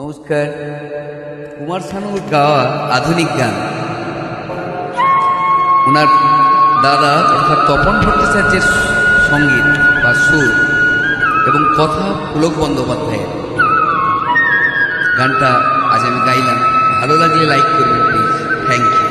নমস্কার। কুমার শানুর গাওয়া আধুনিক গান ওনার দাদা অর্থাৎ তপন ভট্টাচার্যের সঙ্গীত বা সুর এবং কথা পুলক বন্দ্যোপাধ্যায়ের। গানটা আজ আমি গাইলাম, ভালো লাগলে লাইক করবেন প্লিজ। Thank you.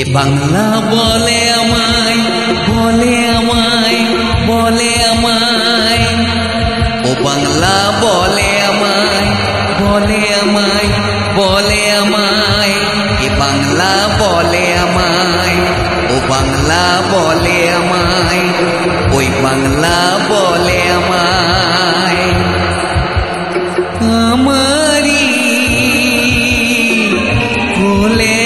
এ বাংলা বলে আমায়, বলে আমায়, বলে আমায়, ও বাংলা বলে আমায়, বলে আমায়, বলে আমায়, এ বাংলা বলে আমায়, ও বাংলা বলে আমায়, ওই বাংলা বলে আমায়। আমারি কোলে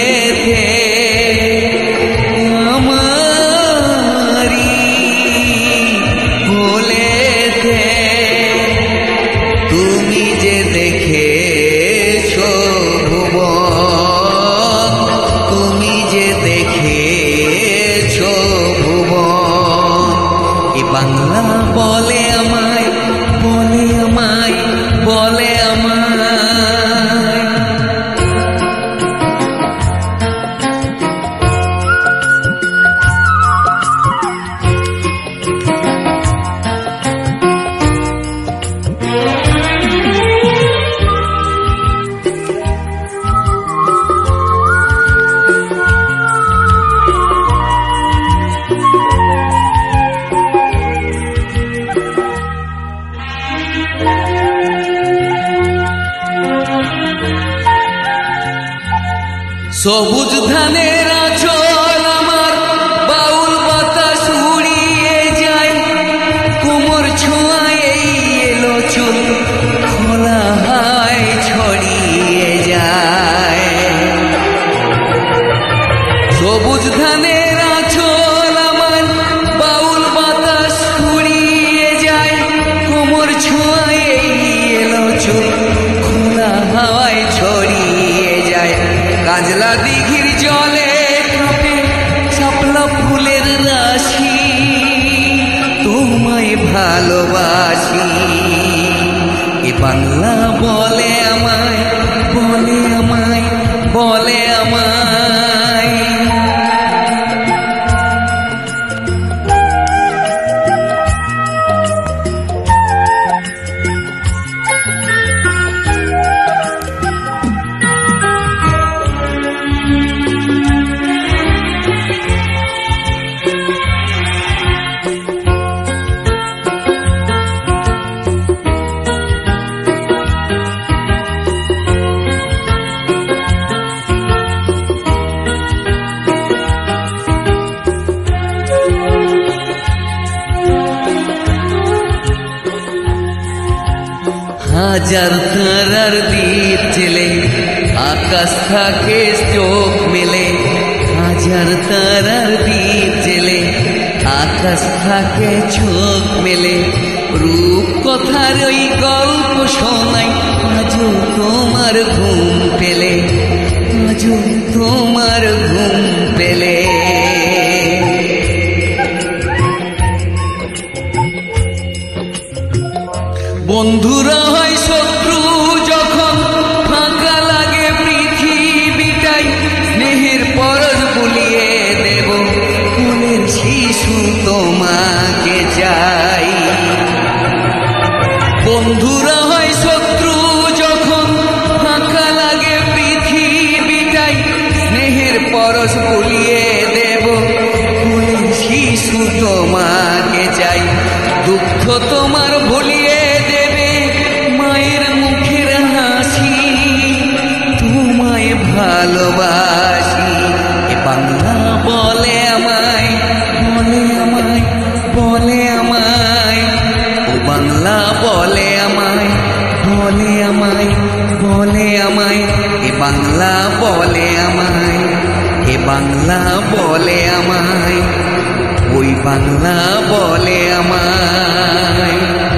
বাংলা বলে আমায়, বলে আমায়, বলে আমায়। সবুজ ধানের আঁচল আমার বাউল বাতাস উড়িয়ে যায়, কোমর ছোঁয়ায় এলো চুল খোলা হায় ছড়িয়ে যায়। সবুজ ধানের আঁচল আমার বাউল বাতাস উড়িয়ে যায়, কোমর ছোঁয়ায় এলো চুল খোলা হাওয়ায় ছড়িয়ে যায়। কাজলা দিঘির জলে কাঁপে শাপলা ফুলের রাশি, তোমায় ভালোবাসি। এ বাংলা বলে আমায়, বলে আমায়, বলে আমায়। হাজার তারার দ্বীপ জেলে আকাশ থাকে চোখ মেলে, হাজার তারার দ্বীপ জেলে আকাশ থাকে চোখ মেলে। রূপ কথার ওই গল্প শোনাই, আজও তোমার ঘুম পেলে, আজও তোমার ঘুম পেলে। বন্ধুরা হয় শত্রু যখন ফাঁকা লাগে পৃথিবীটাই, স্নেহের পরশ বুলিয়ে দেব ফুলের শিশু তোমাকে চাই। বন্ধুরা হয় শত্রু যখন ফাঁকা লাগে পৃথিবীটাই, স্নেহের পরশ বুলিয়ে দেব ফুলের শিশু তোমাকে চাই। দুঃখ তোমার ভুলিয়ে দেবে মায়ের মুখের হাসি, তোমায় ভালোবাসি। এ বাংলা বলে আমায়, বলে আমায়, বলে আমায়, ও বাংলা বলে আমায়, বলে আমায়, বলে আমায়, এ বাংলা বলে আমায়, এ বাংলা বলে আমায়, ওই বাংলা বলে আমায়।